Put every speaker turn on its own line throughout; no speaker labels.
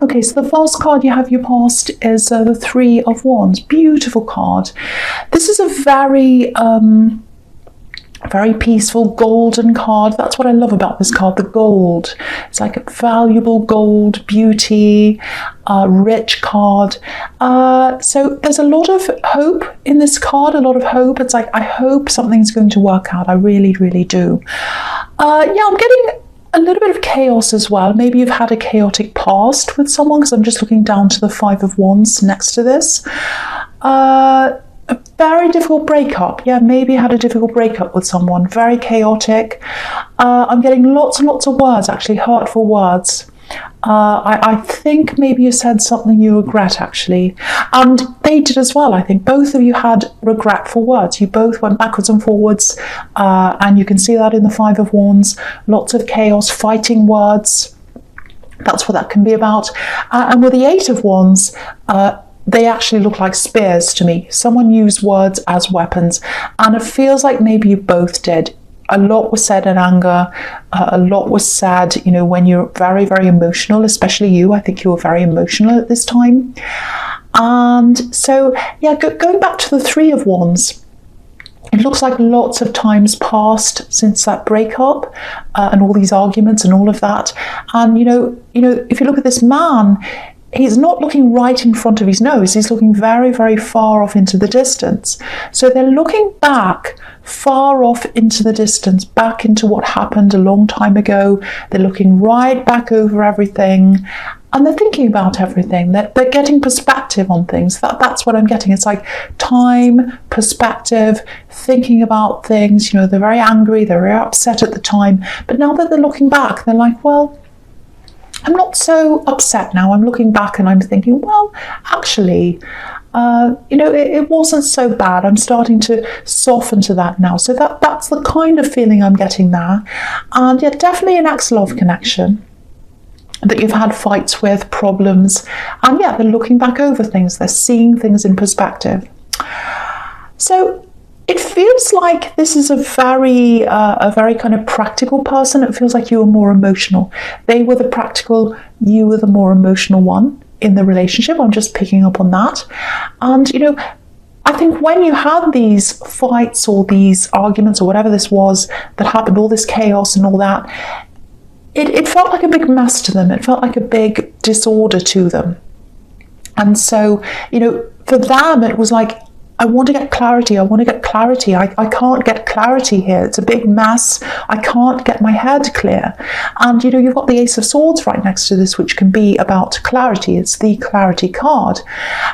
Okay, so the first card you have your past is the Three of Wands. Beautiful card. This is a very very peaceful golden card. That's what I love about this card, the gold. It's like a valuable gold, beauty, rich card. So there's a lot of hope in this card, a lot of hope. It's like, I hope something's going to work out. I really, really do. Yeah, I'm getting a little bit of chaos as well. Maybe you've had a chaotic past with someone, because I'm just looking down to the Five of Wands next to this. A very difficult breakup. Yeah, maybe you had a difficult breakup with someone. Very chaotic. I'm getting lots and lots of words, actually, hurtful words. I think maybe you said something you regret, actually. And they did as well, I think. Both of you had regretful words. You both went backwards and forwards. And you can see that in the Five of Wands. Lots of chaos, fighting words. That's what that can be about. And with the Eight of Wands, they actually look like spears to me. Someone used words as weapons, and it feels like maybe you both did. A lot was said in anger. A lot was said, you know, when you're very, very emotional, especially you. I think you were very emotional at this time. And so, yeah, going back to the Three of Wands, it looks like lots of times passed since that breakup and all these arguments and all of that. And, you know, if you look at this man, he's not looking right in front of his nose. He's looking very, very far off into the distance. So they're looking back far off into the distance, back into what happened a long time ago. They're looking right back over everything, and they're thinking about everything. They're getting perspective on things. That's what I'm getting. It's like time, perspective, thinking about things. You know, they're very angry, they're very upset at the time. But now that they're looking back, they're like, well, I'm not so upset now. I'm looking back and I'm thinking, well, actually, it wasn't so bad. I'm starting to soften to that now. So that's the kind of feeling I'm getting there. And yeah, definitely an ex-love connection that you've had fights with, problems. And yeah, they're looking back over things. They're seeing things in perspective. So it feels like this is a very kind of practical person. It feels like you were more emotional. They were the practical, you were the more emotional one in the relationship. I'm just picking up on that. And, you know, I think when you had these fights or these arguments or whatever this was that happened, all this chaos and all that, it felt like a big mess to them. It felt like a big disorder to them. And so, you know, for them, it was like, I want to get clarity. I want to get clarity. I can't get clarity here. It's a big mess. I can't get my head clear. And, you know, you've got the Ace of Swords right next to this, which can be about clarity. It's the clarity card.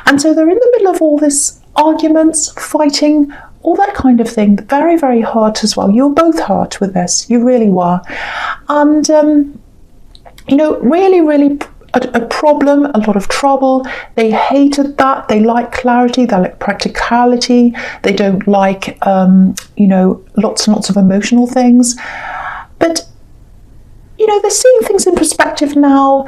And so they're in the middle of all this arguments, fighting, all that kind of thing. Very, very hurt as well. You were both hurt with this. You really were. And, you know, really, really a problem, a lot of trouble. They hated that. They like clarity. They like practicality. They don't like, you know, lots and lots of emotional things. But, you know, they're seeing things in perspective now.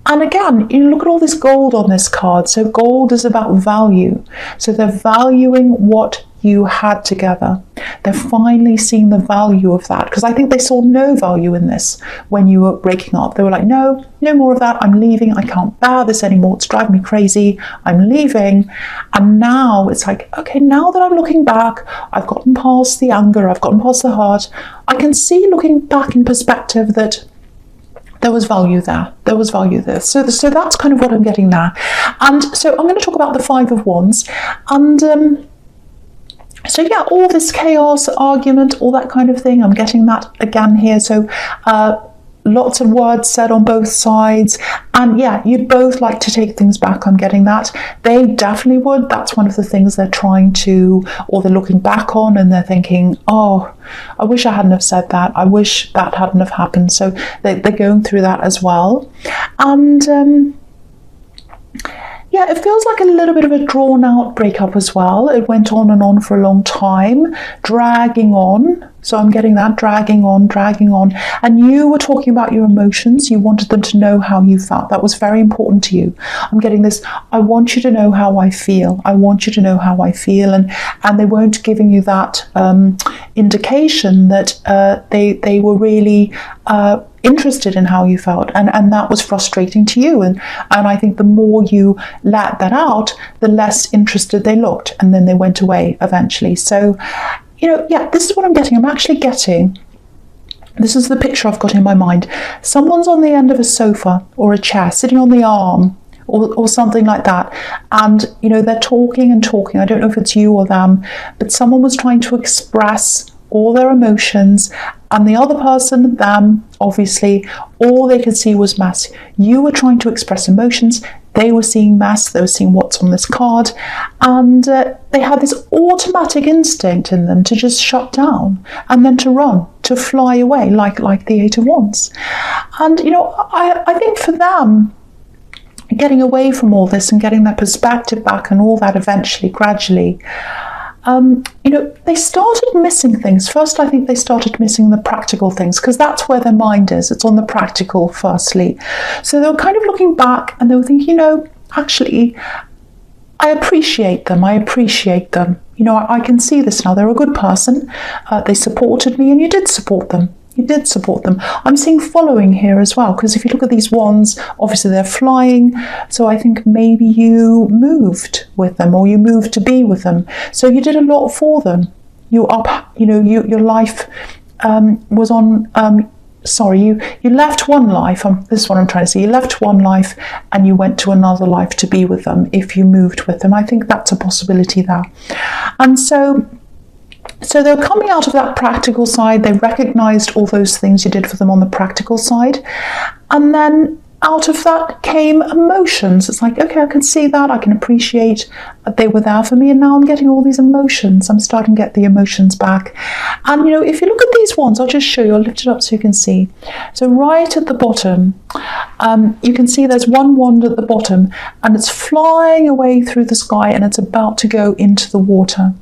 And again, you look at all this gold on this card. So gold is about value. So they're valuing what you had together. They're finally seeing the value of that, because I think they saw no value in this when you were breaking up. They were like, no more of that. I'm leaving. I can't bear this anymore. It's driving me crazy. I'm leaving. And now it's like, okay, now that I'm looking back, I've gotten past the anger. I've gotten past the hurt. I can see, looking back in perspective, that there was value there. There was value there. So that's kind of what I'm getting there. And so I'm going to talk about the Five of Wands. And so yeah, all this chaos, argument, all that kind of thing, I'm getting that again here. So lots of words said on both sides. And yeah, you'd both like to take things back. I'm getting that. They definitely would. That's one of the things they're trying to, or they're looking back on and they're thinking, oh, I wish I hadn't have said that. I wish that hadn't have happened. So they're going through that as well. And yeah, it feels like a little bit of a drawn out breakup as well. It went on and on for a long time, dragging on. So I'm getting that, dragging on. And you were talking about your emotions. You wanted them to know how you felt. That was very important to you. I'm getting this, I want you to know how I feel. I want you to know how I feel. And they weren't giving you that indication that they were really interested in how you felt, and that was frustrating to you. And I think the more you let that out, the less interested they looked, and then they went away eventually. So, yeah, this is what I'm getting. I'm actually getting, this is the picture I've got in my mind. Someone's on the end of a sofa or a chair, sitting on the arm, or something like that, and they're talking and talking. I don't know if it's you or them, but someone was trying to express all their emotions, and the other person, them, obviously, all they could see was mess. You were trying to express emotions, they were seeing mess, they were seeing what's on this card, and they had this automatic instinct in them to just shut down and then to run, to fly away, like the Eight of Wands. And I think for them, getting away from all this and getting their perspective back and all that eventually, gradually, they started missing things. First, I think they started missing the practical things, because that's where their mind is. It's on the practical, firstly. So they were kind of looking back and they were thinking, actually, I appreciate them. I can see this now. They're a good person. They supported me, and you did support them. I'm seeing following here as well, because if you look at these wands, obviously they're flying. So I think maybe you moved with them, or you moved to be with them. So you did a lot for them. Your life was on, you left one life. This is what I'm trying to say. You left one life and you went to another life to be with them if you moved with them. I think that's a possibility there. And so they're coming out of that practical side. They recognized all those things you did for them on the practical side. And then out of that came emotions. It's like, okay, I can see that. I can appreciate that they were there for me. And now I'm getting all these emotions. I'm starting to get the emotions back. And, if you look at these wands, I'll just show you. I'll lift it up so you can see. So right at the bottom, you can see there's one wand at the bottom, and it's flying away through the sky, and it's about to go into the water.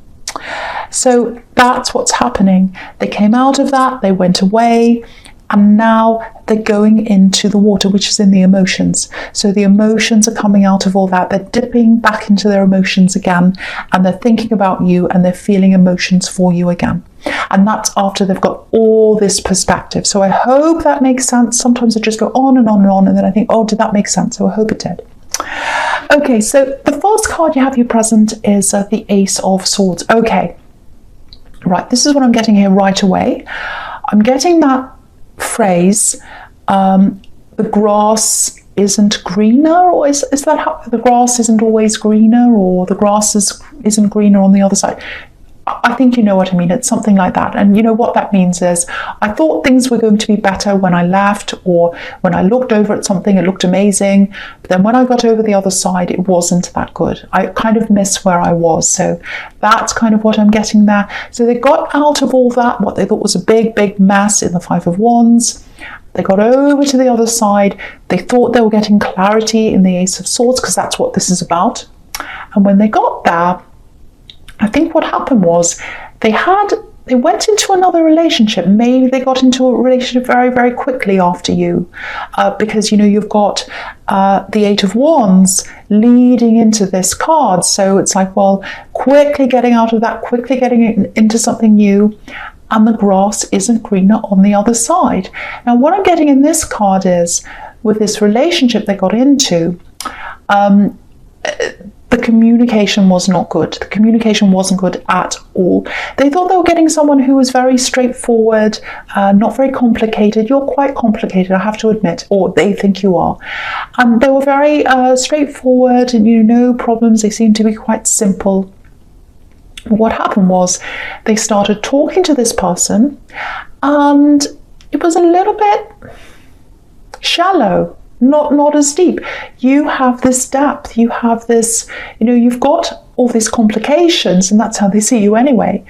So that's what's happening. They came out of that, they went away, and now they're going into the water, which is in the emotions. So the emotions are coming out of all that. They're dipping back into their emotions again, and they're thinking about you, and they're feeling emotions for you again. And that's after they've got all this perspective. So I hope that makes sense. Sometimes I just go on and on and on, and then I think, oh, did that make sense? So I hope it did. Okay, so the first card you have here present is the Ace of Swords. Okay, right, this is what I'm getting here right away. I'm getting that phrase, the grass isn't greener, or is that how the grass isn't always greener, or the grass isn't greener on the other side? I think you know what I mean. It's something like that. And what that means is, I thought things were going to be better when I left, or when I looked over at something, it looked amazing. But then when I got over the other side, it wasn't that good. I kind of miss where I was. So that's kind of what I'm getting there. So they got out of all that, what they thought was a big, big mess in the Five of Wands. They got over to the other side. They thought they were getting clarity in the Ace of Swords, because that's what this is about. And when they got there, I think what happened was they went into another relationship. Maybe they got into a relationship very, very quickly after you, because you've got the Eight of Wands leading into this card. So it's like, well, quickly getting out of that, quickly getting into something new, and the grass isn't greener on the other side. Now, what I'm getting in this card is, with this relationship they got into, the communication was not good. The communication wasn't good at all. They thought they were getting someone who was very straightforward, not very complicated. You're quite complicated, I have to admit, or they think you are. And they were very straightforward, and no problems. They seemed to be quite simple. What happened was, they started talking to this person, and it was a little bit shallow. Not as deep. You have this depth, you have this, you've got all these complications, and that's how they see you anyway.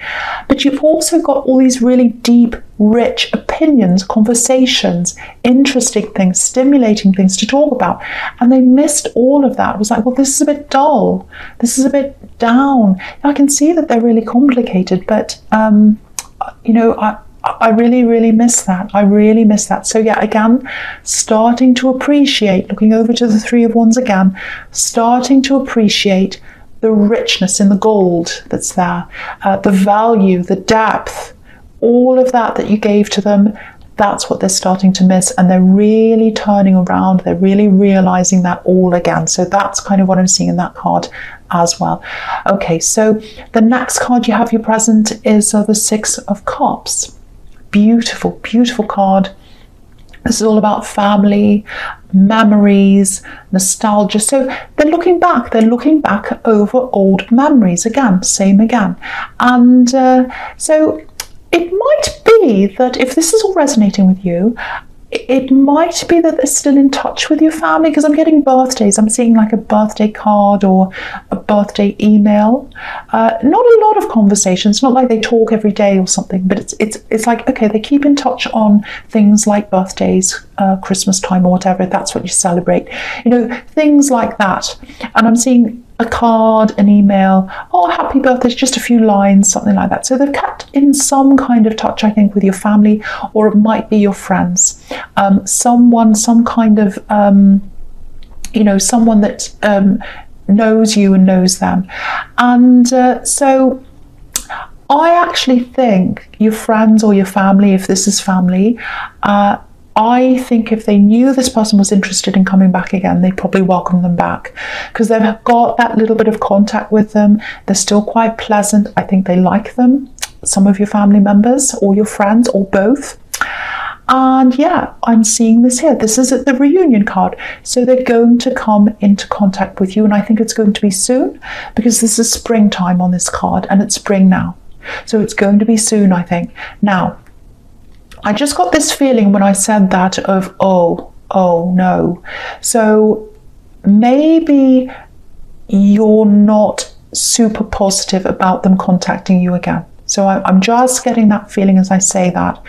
But you've also got all these really deep, rich opinions, conversations, interesting things, stimulating things to talk about. And they missed all of that. It was like, well, this is a bit dull. This is a bit down. I can see that they're really complicated, but, I really, really miss that. I really miss that. So yeah, again, starting to appreciate, looking over to the Three of Wands again, starting to appreciate the richness in the gold that's there, the value, the depth, all of that you gave to them. That's what they're starting to miss, and they're really turning around. They're really realizing that all again. So that's kind of what I'm seeing in that card as well. Okay, so the next card you have your present is the Six of Cups. Beautiful, beautiful card. This is all about family, memories, nostalgia. So they're looking back over old memories again, same again. And so it might be that if this is all resonating with you, it might be that they're still in touch with your family, because I'm getting birthdays. I'm seeing like a birthday card or a birthday email. Not a lot of conversations, not like they talk every day or something, but it's like, okay, they keep in touch on things like birthdays, Christmas time or whatever, if that's what you celebrate. You know, things like that. And I'm seeing a card, an email, oh, happy birthday, just a few lines, something like that. So they've kept in some kind of touch, I think, with your family, or it might be your friends. Someone, some kind of, someone that knows you and knows them. And so I actually think your friends or your family, if this is family, I think if they knew this person was interested in coming back again, they'd probably welcome them back, because they've got that little bit of contact with them. They're still quite pleasant. I think they like them, some of your family members or your friends or both. And yeah, I'm seeing this here. This is the reunion card. So they're going to come into contact with you, and I think it's going to be soon, because this is springtime on this card, and it's spring now. So it's going to be soon, I think. Now, I just got this feeling when I said that of, oh no. So maybe you're not super positive about them contacting you again. So I'm just getting that feeling as I say that.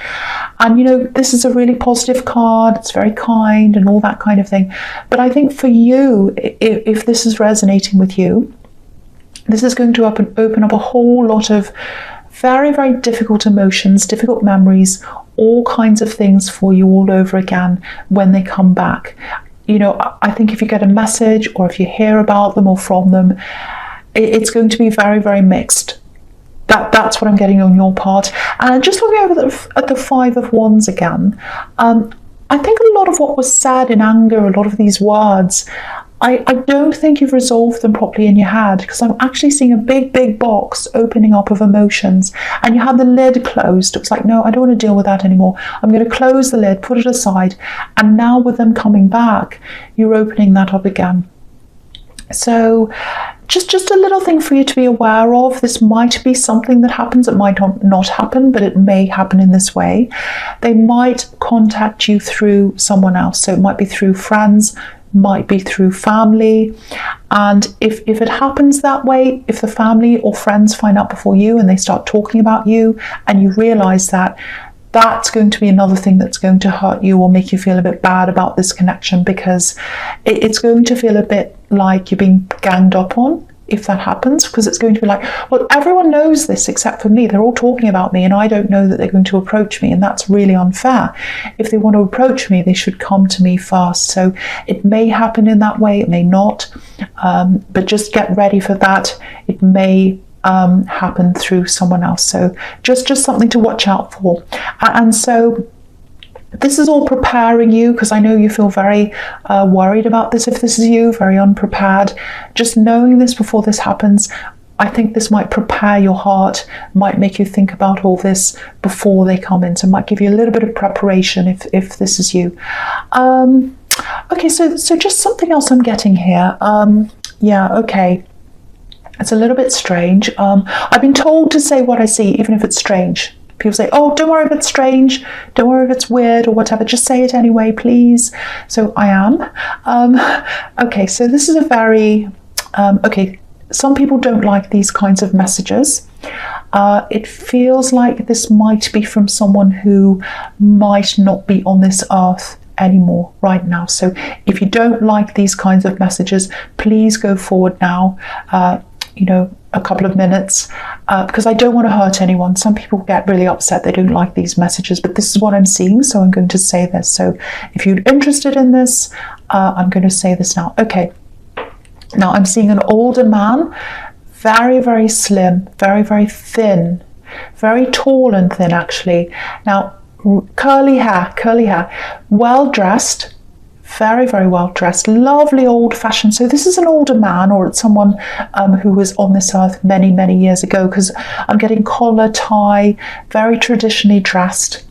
And this is a really positive card. It's very kind and all that kind of thing. But I think for you, if this is resonating with you, this is going to open up a whole lot of very, very difficult emotions, difficult memories, all kinds of things for you all over again when they come back. I think if you get a message or if you hear about them or from them, it's going to be very, very mixed. That's what I'm getting on your part. And just looking over at the Five of Wands again, I think a lot of what was said in anger, a lot of these words, I don't think you've resolved them properly in your head, because I'm actually seeing a big, big box opening up of emotions, and you had the lid closed. It was like, no, I don't want to deal with that anymore. I'm going to close the lid, put it aside. And now with them coming back, you're opening that up again. So just a little thing for you to be aware of. This might be something that happens. It might not happen, but it may happen in this way. They might contact you through someone else. So it might be through friends, might be through family. And if it happens that way, if the family or friends find out before you and they start talking about you and you realize that, that's going to be another thing that's going to hurt you or make you feel a bit bad about this connection, because it's going to feel a bit like you're being ganged up on if that happens, because it's going to be like, well, everyone knows this except for me. They're all talking about me and I don't know that they're going to approach me, and that's really unfair. If they want to approach me, they should come to me first. So it may happen in that way, it may not, but just get ready for that. It may happen through someone else. So just something to watch out for. And so this is all preparing you, because I know you feel very worried about this if this is you, very unprepared. Just knowing this before this happens, I think this might prepare your heart, might make you think about all this before they come in. So it might give you a little bit of preparation if this is you. Okay, so just something else I'm getting here. Yeah, okay. It's a little bit strange. I've been told to say what I see, even if it's strange. People say, oh, don't worry if it's strange, don't worry if it's weird or whatever, just say it anyway, please. So I am. Okay, so this is a very, okay, some people don't like these kinds of messages. It feels like this might be from someone who might not be on this earth anymore right now. So if you don't like these kinds of messages, please go forward now. A couple of minutes, because I don't want to hurt anyone. Some people get really upset, they don't like these messages, but this is what I'm seeing, so I'm going to say this. So if you're interested in this, I'm going to say this now. Okay, now I'm seeing an older man, very, very slim, very, very thin, very tall and thin actually. Now curly hair, well dressed, very, very well dressed, lovely old fashioned. So this is an older man, or it's someone who was on this earth many, many years ago, because I'm getting collar, tie, very traditionally dressed,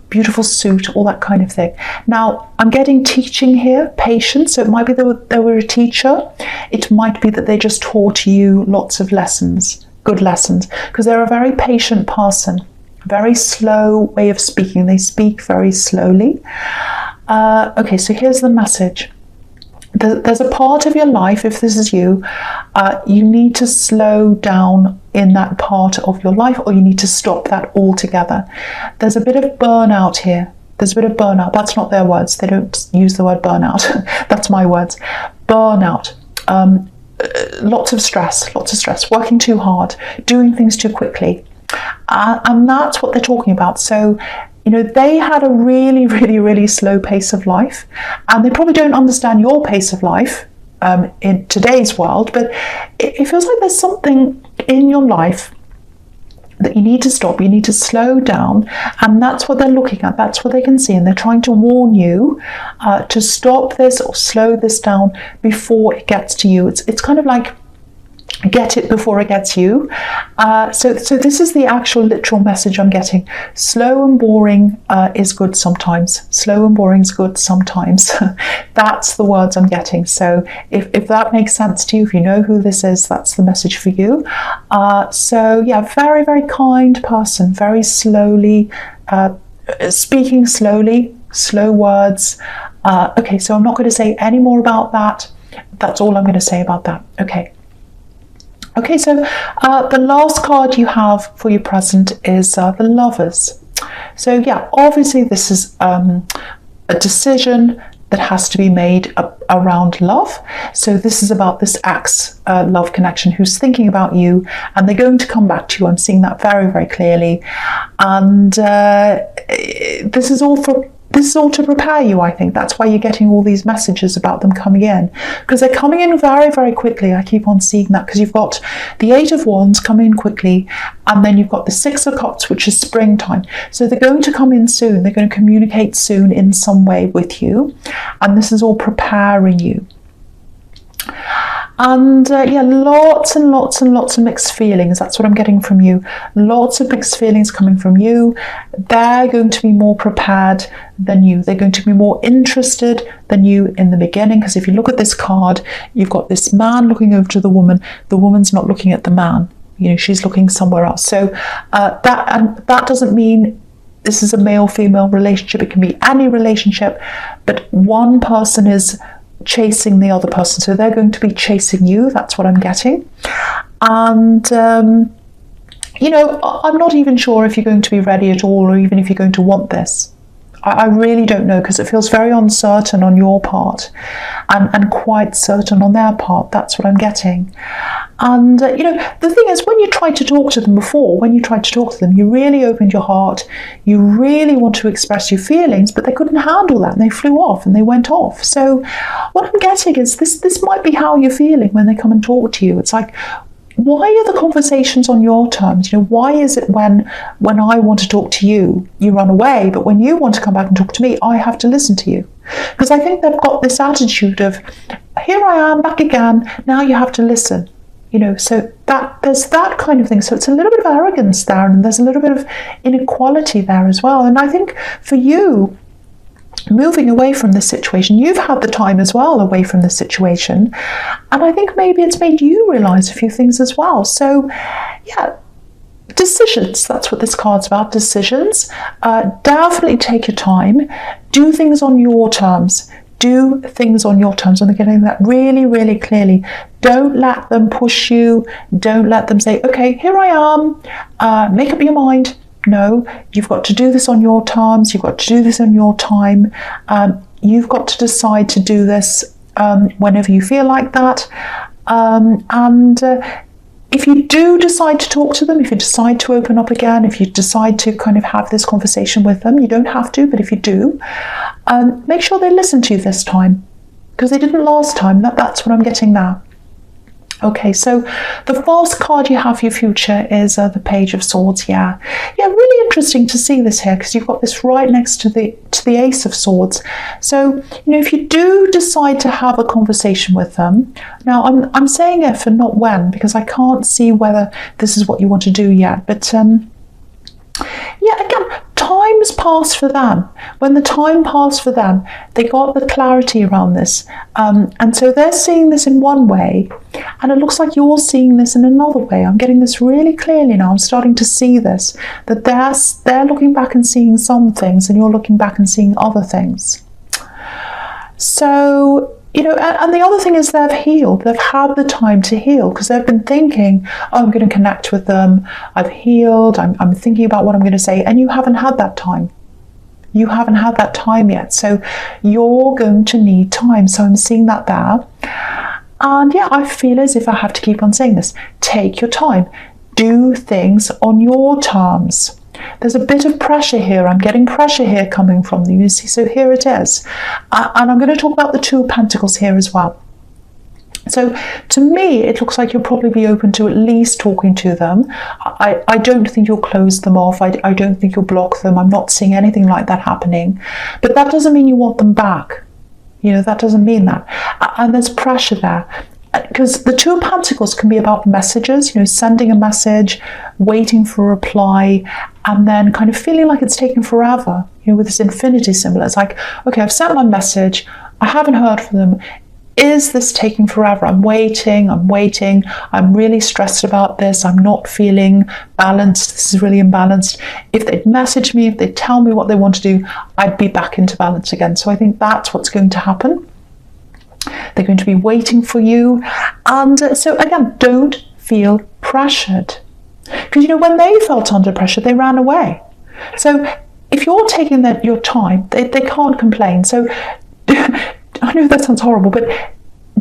beautiful suit, all that kind of thing. Now, I'm getting teaching here, patience. So it might be that they were a teacher. It might be that they just taught you lots of lessons, good lessons, because they're a very patient person, very slow way of speaking. They speak very slowly. Okay, so here's the message. There's a part of your life, if this is you, you need to slow down in that part of your life, or you need to stop that altogether. There's a bit of burnout here. There's a bit of burnout. That's not their words. They don't use the word burnout. That's my words. Burnout. Lots of stress, working too hard, doing things too quickly. And that's what they're talking about. So, you know, they had a really, really, really slow pace of life, and they probably don't understand your pace of life in today's world, but it feels like there's something in your life that you need to stop, you need to slow down, and that's what they're looking at, that's what they can see, and they're trying to warn you to stop this or slow this down before it gets to you. It's kind of like, get it before it gets you. So this is the actual literal message I'm getting. Slow and boring is good sometimes. Slow and boring is good sometimes. That's the words I'm getting. So if that makes sense to you, if you know who this is, that's the message for you. So yeah, very, very kind person, very slowly, speaking slowly, slow words. Okay, so I'm not going to say any more about that. That's all I'm going to say about that. Okay, so the last card you have for your present is the Lovers. So yeah, obviously this is a decision that has to be made around love. So this is about this ex-love connection who's thinking about you, and they're going to come back to you. I'm seeing that very, very clearly. And this is all to prepare you, I think. That's why you're getting all these messages about them coming in, because they're coming in very, very quickly. I keep on seeing that, because you've got the Eight of Wands coming in quickly, and then you've got the Six of Cups, which is springtime. So they're going to come in soon. They're going to communicate soon in some way with you, and this is all preparing you. And yeah, lots and lots and lots of mixed feelings. That's what I'm getting from you. Lots of mixed feelings coming from you. They're going to be more prepared than you. They're going to be more interested than you in the beginning, because if you look at this card, you've got this man looking over to the woman. The woman's not looking at the man. You know, she's looking somewhere else. So that doesn't mean this is a male-female relationship. It can be any relationship, but one person is chasing the other person, so they're going to be chasing you. That's what I'm getting. And you know, I'm not even sure if you're going to be ready at all, or even if you're going to want this. I really don't know, because it feels very uncertain on your part, and quite certain on their part. That's what I'm getting. And you know, the thing is, when you tried to talk to them before, you really opened your heart, you really want to express your feelings, but they couldn't handle that, and they flew off and they went off. So what I'm getting is this might be how you're feeling when they come and talk to you. It's like, why are the conversations on your terms? You know, why is it when I want to talk to you, you run away, but when you want to come back and talk to me, I have to listen to you? Because I think they've got this attitude of, here I am back again, now you have to listen. You know, so that there's that kind of thing. So it's a little bit of arrogance there, and there's a little bit of inequality there as well. And I think for you, moving away from this situation, you've had the time as well away from this situation, and I think maybe it's made you realize a few things as well. So yeah, decisions, that's what this card's about. Decisions. Definitely take your time, do things on your terms. Do things on your terms, and they're getting that really, really clearly. Don't let them push you. Don't let them say, okay, here I am, make up your mind. No, you've got to do this on your terms. You've got to do this on your time. You've got to decide to do this whenever you feel like that. If you do decide to talk to them, if you decide to open up again, if you decide to kind of have this conversation with them, you don't have to, but if you do, make sure they listen to you this time, because they didn't last time. That's what I'm getting now. Okay, so the false card you have for your future is the Page of Swords. Yeah, really interesting to see this here, because you've got this right next to the Ace of Swords. So, if you do decide to have a conversation with them, now I'm saying if and not when, because I can't see whether this is what you want to do yet, but again, time's passed for them. When the time passed for them, they got the clarity around this. And so they're seeing this in one way, and it looks like you're seeing this in another way. I'm getting this really clearly now. I'm starting to see this, that they're looking back and seeing some things, and you're looking back and seeing other things. So, and the other thing is they've healed. They've had the time to heal, because they've been thinking, oh, I'm going to connect with them. I've healed. I'm thinking about what I'm going to say. And you haven't had that time. You haven't had that time yet. So you're going to need time. So I'm seeing that there. And I feel as if I have to keep on saying this. Take your time. Do things on your terms. There's a bit of pressure here. I'm getting pressure here coming from you, see, so here it is. And I'm going to talk about the Two of Pentacles here as well. So to me, it looks like you'll probably be open to at least talking to them. I don't think you'll close them off. I don't think you'll block them. I'm not seeing anything like that happening. But that doesn't mean you want them back. That doesn't mean that. And there's pressure there. Because the Two of Pentacles can be about messages, sending a message, waiting for a reply, and then kind of feeling like it's taken forever, with this infinity symbol. It's like, okay, I've sent my message, I haven't heard from them. Is this taking forever? I'm waiting, I'm really stressed about this, I'm not feeling balanced, this is really imbalanced. If they'd message me, if they'd tell me what they want to do, I'd be back into balance again. So I think that's what's going to happen. They're going to be waiting for you. And so again, don't feel pressured. Because when they felt under pressure, they ran away. So if you're taking your time, they can't complain. So I know that sounds horrible, but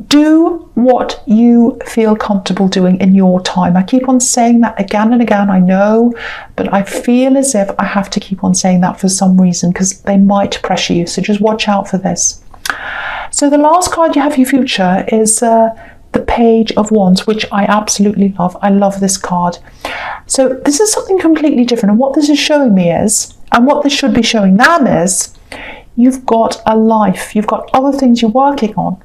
do what you feel comfortable doing in your time. I keep on saying that again and again, I know, but I feel as if I have to keep on saying that for some reason, because they might pressure you. So just watch out for this. So the last card you have for your future is the Page of Wands, which I absolutely love. I love this card. So this is something completely different. And what this is showing me is, and what this should be showing them is, you've got a life. You've got other things you're working on.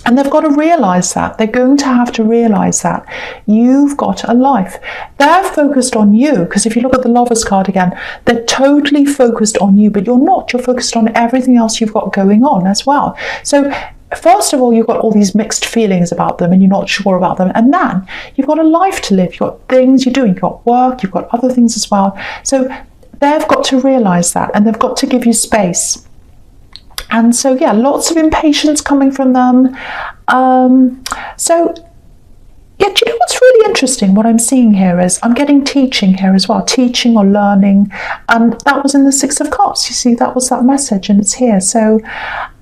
And they've got to realise that. They're going to have to realise that. You've got a life. They're focused on you, because if you look at the Lovers card again, they're totally focused on you, but you're not. You're focused on everything else you've got going on as well. So first of all, you've got all these mixed feelings about them and you're not sure about them. And then you've got a life to live. You've got things you're doing. You've got work. You've got other things as well. So they've got to realise that, and they've got to give you space. And so, lots of impatience coming from them. Do you know what's really interesting? What I'm seeing here is I'm getting teaching here as well, teaching or learning. And that was in the Six of Cups. You see, that was that message, and it's here. So,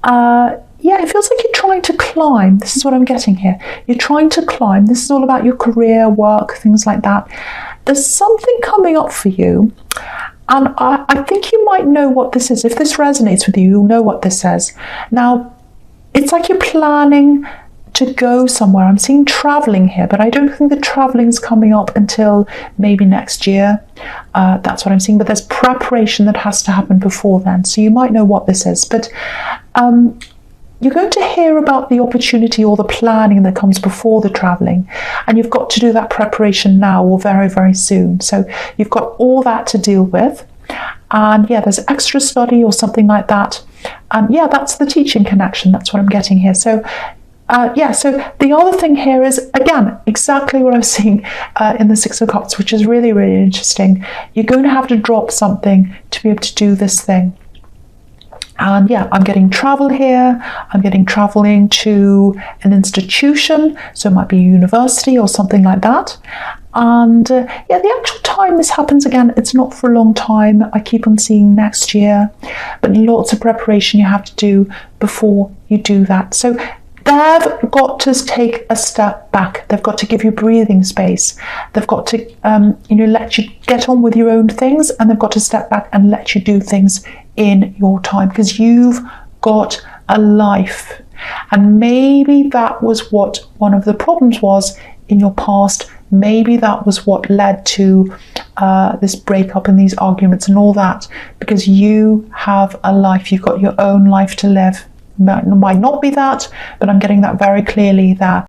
it feels like you're trying to climb. This is what I'm getting here. You're trying to climb. This is all about your career, work, things like that. There's something coming up for you. And I think you might know what this is. If this resonates with you, you'll know what this says. Now, it's like you're planning to go somewhere. I'm seeing traveling here, but I don't think the traveling is coming up until maybe next year. That's what I'm seeing. But there's preparation that has to happen before then. So you might know what this is. But you're going to hear about the opportunity or the planning that comes before the traveling. And you've got to do that preparation now or very, very soon. So you've got all that to deal with. And there's extra study or something like that. And that's the teaching connection. That's what I'm getting here. So so the other thing here is, again, exactly what I was seeing in the Six of Cups, which is really, really interesting. You're going to have to drop something to be able to do this thing. And I'm getting travel here. I'm getting traveling to an institution. So it might be a university or something like that. And the actual time this happens, again, it's not for a long time. I keep on seeing next year. But lots of preparation you have to do before you do that. So they've got to take a step back. They've got to give you breathing space. They've got to, let you get on with your own things, and they've got to step back and let you do things in your time, because you've got a life. And maybe that was what one of the problems was in your past. Maybe that was what led to this breakup and these arguments and all that, because you have a life, you've got your own life to live. Might not be that, but I'm getting that very clearly, that